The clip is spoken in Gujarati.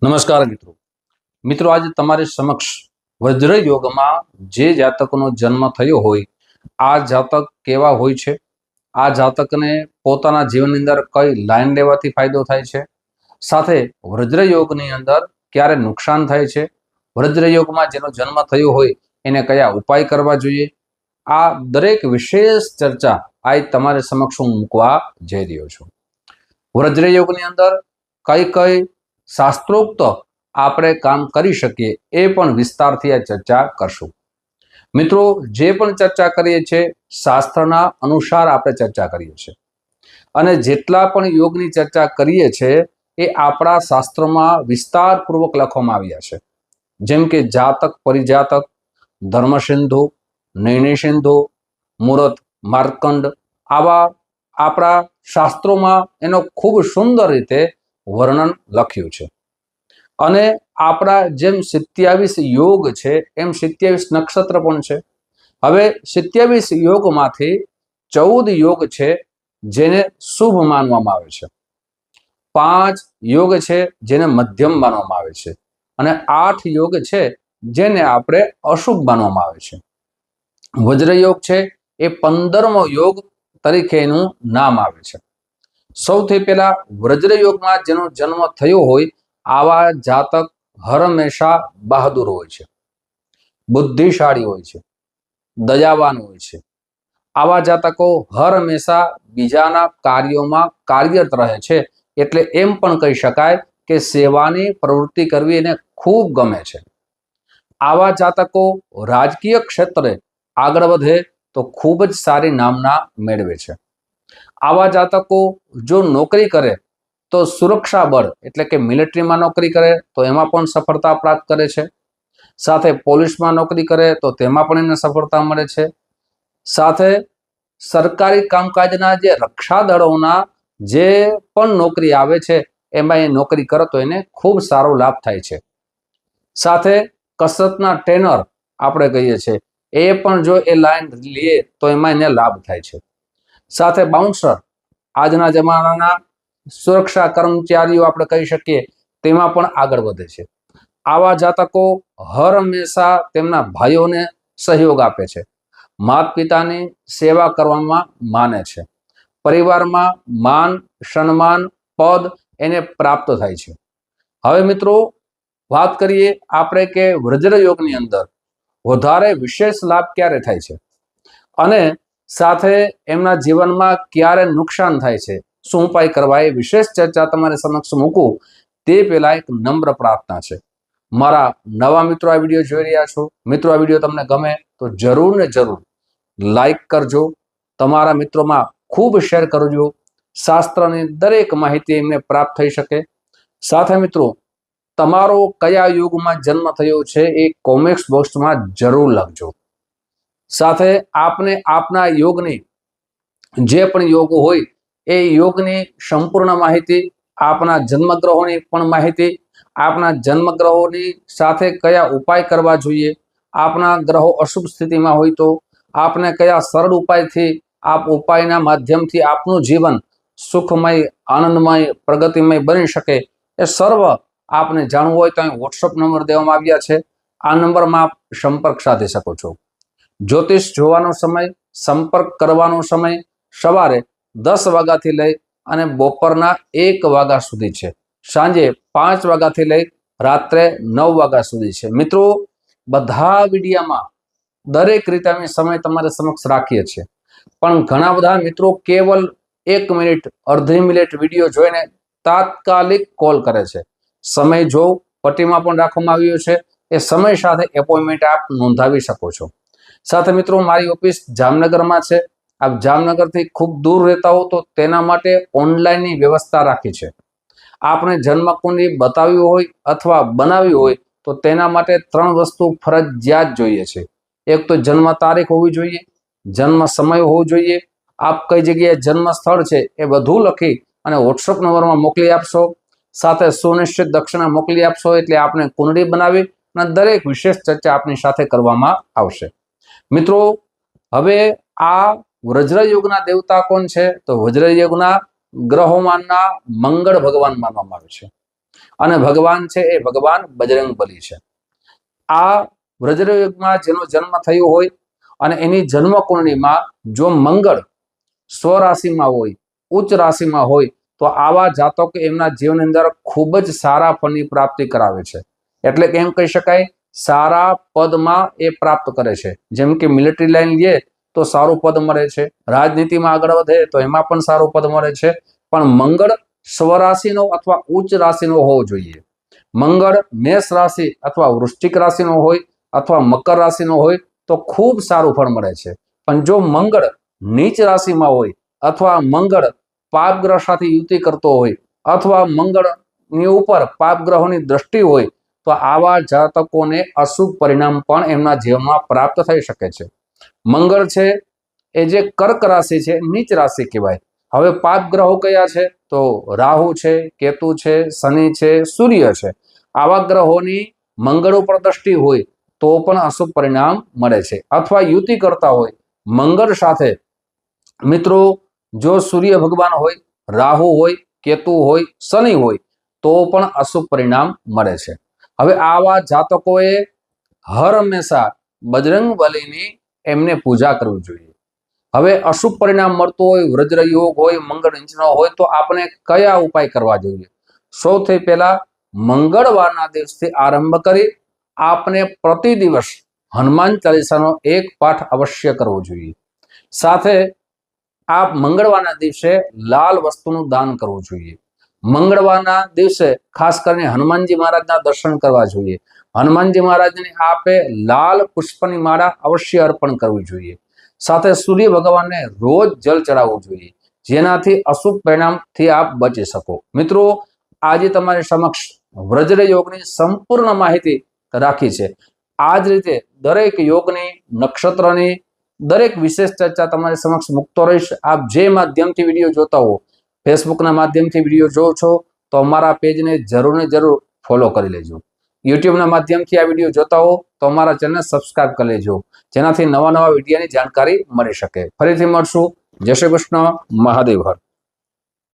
નમસ્કાર મિત્રો. મિત્રો આજે તમારી સમક્ષ વજ્ર યોગમાં જે જાતકનો જન્મ થયો હોય આ જાતક કેવા હોય છે, આ જાતકને પોતાના જીવનની અંદર કઈ લાઈન લેવાથી ફાયદો થાય છે, સાથે વજ્ર યોગની અંદર ક્યારે નુકસાન થાય છે, વજ્ર યોગમાં જેનો જન્મ થયો હોય એને કયા ઉપાય કરવા જોઈએ, આ દરેક વિશેષ ચર્ચા આજ તમારી સમક્ષ હું મૂકવા જઈ રહ્યો છું. વજ્ર યોગની અંદર કઈ કઈ શાસ્ત્રોક્ત આપણે કામ કરી શકીએ એ પણ વિસ્તારથી આ ચર્ચા કરશું. મિત્રો, જે પણ ચર્ચા કરીએ છીએ શાસ્ત્રના અનુસાર આપણે ચર્ચા કરીએ છીએ અને જેટલા પણ યોગની ચર્ચા કરીએ છીએ એ આપણા શાસ્ત્રમાં વિસ્તારપૂર્વક લખવામાં આવ્યા છે. જેમ કે જાતક પરિજાતક, ધર્મસિંધુ, નૈની સિંધુ, મુહૂર્ત માર્કંડ, આવા આપણા શાસ્ત્રોમાં એનો ખૂબ સુંદર રીતે વર્ણન લખ્યું છે. અને આપણા જેમ 27 યોગ છે એમ 27 નક્ષત્ર પણ છે. હવે 27 યોગમાંથી 14 યોગ છે જેને શુભ માનવામાં આવે છે, 5 યોગ છે જેને મધ્યમ માનવામાં આવે છે અને 8 યોગ છે જેને આપણે અશુભ માનવામાં આવે છે. વજ્ર યોગ છે એ 15મો યોગ તરીકે એનું નામ આવે છે. સૌથી પહેલા વજ્ર યોગમાં જેનો જન્મ થયો હોય આવા જાતક હંમેશા બહાદુર હોય છે, બુદ્ધિશાળી હોય છે, દયાવાન હોય છે. આવા જાતકો હંમેશા બીજાના કાર્યોમાં કાર્યરત રહે છે. એટલે એમ પણ કહી શકાય કે સેવાની પ્રવૃત્તિ કરવી એને ખૂબ ગમે છે. આવા જાતકો રાજકીય ક્ષેત્રે આગળ વધે તો ખૂબ જ સારી નામના મેળવે છે. આવા જાતકો જો નોકરી કરે તો સુરક્ષા બળ એટલે કે મિલિટરીમાં નોકરી કરે તો એમાં પણ સફળતા પ્રાપ્ત કરે છે. સાથે પોલીસમાં નોકરી કરે તો તેમાં પણ એને સફળતા મળે છે. સાથે સરકારી કામકાજના જે રક્ષા દળોના જે પણ નોકરી આવે છે એમાં એ નોકરી કરે તો એને ખૂબ સારો લાભ થાય છે. સાથે કસરતના ટ્રેનર આપણે કહીએ છીએ એ પણ જો એ લાઈન લે તો એમાં એને લાભ થાય છે. સાથે બાઉન્સર આજના જમાનાના સુરક્ષા કર્મચારીઓ આપણે કહી શકીએ તેમાં પણ આગળ વધે છે. આવા જાતકો હંમેશા તેમના ભાઈઓને સહયોગ આપે છે, માતા પિતાની સેવા કરવામાં માને છે, પરિવારમાં માન સન્માન પદ એને પ્રાપ્ત થાય છે. હવે મિત્રો વાત કરીએ આપણે કે વજ્ર યોગની અંદર વધારે વિશેષ લાભ ક્યારે થાય છે અને સાથે એમના જીવનમાં ક્યારે નુકસાન થાય છે, શું ઉપાય કરવા, એ વિશેષ ચર્ચા તમારી સમક્ષ મૂકું તે પહેલા એક નમ્ર પ્રાર્થના છે. મારા નવા મિત્રો આ વિડીયો જોઈ રહ્યા છો, મિત્રો આ વિડીયો તમને ગમે તો જરૂર ને જરૂર લાઈક કરજો, તમારા મિત્રોમાં ખૂબ શેર કરજો, શાસ્ત્રની દરેક માહિતી એમને પ્રાપ્ત થઈ શકે. સાથે મિત્રો તમારો કયા યુગમાં જન્મ થયો છે એ કોમેન્ટ બોક્સમાં જરૂર લખજો. સાથે આપને આપના યોગની જે પણ યોગ હોય એ યોગની સંપૂર્ણ માહિતી, આપના જન્મગ્રહોની પણ માહિતી, આપના જન્મગ્રહોની સાથે કયા ઉપાય કરવા જોઈએ, આપના ગ્રહો અશુભ સ્થિતિમાં હોય તો આપને કયા સરળ ઉપાયથી આપ ઉપાયના માધ્યમથી આપનું જીવન સુખમય, આનંદમય, પ્રગતિમય બની શકે એ સર્વ આપને જાણવું હોય તો અહીં વોટ્સઅપ નંબર દેવામાં આવ્યા છે. આ નંબરમાં આપ સંપર્ક સાધી શકો છો. જ્યોતિષ જોવાનો સમય, સંપર્ક કરવાનો સમય સવારે 10 વાગ્યાથી લઈ અને બપોરના 1 વાગ્યા સુધી છે, સાંજે 5 વાગ્યાથી લઈ રાત્રે 9 વાગ્યા સુધી છે. મિત્રો બધા વિડીયામાં દરેક રીતે અમે સમય તમારા સમક્ષ રાખીએ છીએ, પણ ઘણા બધા મિત્રો કેવલ 1 મિનિટ અડધી મિનિટ વિડીયો જોઈને તાત્કાલિક કોલ કરે છે. સમય જો પટ્ટીમાં પણ રાખવામાં આવ્યો છે, એ સમય સાથે એપોઇન્ટમેન્ટ આપ નોંધાવી શકો છો. સાથે મિત્રો મારી ઓફિસ જામનગરમાં છે, આપ જામનગરથી ખૂબ દૂર રહેતા હો તો તેના માટે ઓનલાઈનની વ્યવસ્થા રાખી છે. આપણે જન્મકુંડલી બતાવવી હોય અથવા બનાવવી હોય તો તેના માટે 3 વસ્તુ ફરજિયાત જોઈએ છે. એક તો જન્મ તારીખ હોવી જોઈએ, જન્મ સમય હોવો જોઈએ, આપ કઈ જગ્યાએ જન્મ સ્થળ છે એ બધું લખી અને વોટ્સઅપ નંબરમાં મોકલી આપશો. સાથે સુનિશ્ચિત દક્ષિણા મોકલી આપશો એટલે આપણે કુંડળી બનાવી અને દરેક વિશેષ ચર્ચા આપની સાથે કરવામાં આવશે. મિત્રો હવે આ વજ્રયુગના દેવતા કોણ છે તો વજ્રયુગના ગ્રહોમાંના મંગળ ભગવાન માનવામાં આવે છે. અને ભગવાન છે એ ભગવાન બજરંગબલી છે. આ વજ્રયુગમાં જેનો જન્મ થયો હોય અને એની જન્મ કુંડળીમાં જો મંગળ સ્વરાશિમાં હોય, ઉચ્ચ રાશિમાં હોય, તો આવા જાતકો એમના જીવનની અંદર ખૂબ જ સારા ફળની પ્રાપ્તિ કરાવે છે. એટલે કે એમ કહી શકાય સારા પદમાં એ પ્રાપ્ત કરે છે. જેમ કે મિલિટરી લાઈન લઈએ તો સારું પદ મળે છે, રાજનીતિમાં આગળ વધે તો એમાં પણ સારું પદ મળે છે. પણ મંગળ સ્વરાશિનો અથવા ઉચ્ચ રાશિનો હોવો જોઈએ. મંગળ મેષ રાશિ અથવા વૃશ્ચિક રાશિનો હોય અથવા મકર રાશિનો હોય તો ખૂબ સારું ફળ મળે છે. પણ જો મંગળ નીચ રાશિમાં હોય અથવા મંગળ પાપગ્રહ સાથે યુતિ કરતો હોય અથવા મંગળની ઉપર પાપગ્રહોની દ્રષ્ટિ હોય તો આવા જાતકોને અશુભ પરિણામ પણ એમના જીવનમાં પ્રાપ્ત થઈ શકે છે. મંગળ છે એ જે કર્ક રાશિ છે, નીચ રાશિ કહેવાય. હવે પાપ ગ્રહો કયા છે? તો રાહુ છે, કેતુ છે, શનિ છે, સૂર્ય છે. આવા ગ્રહોની મંગળ ઉપર દ્રષ્ટિ હોય તો પણ અશુભ પરિણામ મળે છે. અથવા યુતિ કરતા હોય મંગળ સાથે, મિત્રો જો સૂર્ય ભગવાન હોય, રાહુ હોય, કેતુ હોય, શનિ હોય તો પણ અશુભ પરિણામ મળે છે. હવે આવા જાતકોએ હર હંમેશા બજરંગબલીની એમને પૂજા કરવી જોઈએ. હવે અશુભ પરિણામ મળતું હોય, વજ્ર યોગ હોય, મંગળ નીચનો હોય તો આપણે કયા ઉપાય કરવા જોઈએ? સૌથી પહેલા મંગળવારના દિવસથી આરંભ કરી આપણે પ્રતિ દિવસ હનુમાન ચાલીસાનો એક પાઠ અવશ્ય કરવો જોઈએ. સાથે આપ મંગળવારના દિવસે લાલ વસ્તુનું દાન કરવું જોઈએ. મંગળવારના દિવસે ખાસ કરીને હનુમાનજી મહારાજના દર્શન કરવા જોઈએ. હનુમાનજી મહારાજને આપે લાલ પુષ્પની માળા અવશ્ય અર્પણ કરવી જોઈએ. સાથે સૂર્ય ભગવાનને રોજ જલ ચડાવવું જોઈએ, જેનાથી અશુભ પરિણામથી આપ બચી શકો. મિત્રો, આજે તમારી સમક્ષ વજ્ર યોગની સંપૂર્ણ માહિતી રાખી છે. આ જ રીતે દરેક યોગની, નક્ષત્રની દરેક વિશેષ ચર્ચા તમારી સમક્ષ મૂકતો રહીશ. આપ જે માધ્યમથી વિડીયો જોતા હો, ફેસબુકના માધ્યમથી વિડીયો જો છો તો અમારા પેજને જરૂર ને જરૂર ફોલો કરી લેજો. યુટ્યુબના માધ્યમથી આ વિડીયો જોતા હો તો અમારા ચેનલ સબસ્ક્રાઇબ કરી લેજો, જેનાથી નવા વિડીયોની જાણકારી મળી શકે. ફરીથી મળશું. જય શ્રી કૃષ્ણ. મહાદેવ હર.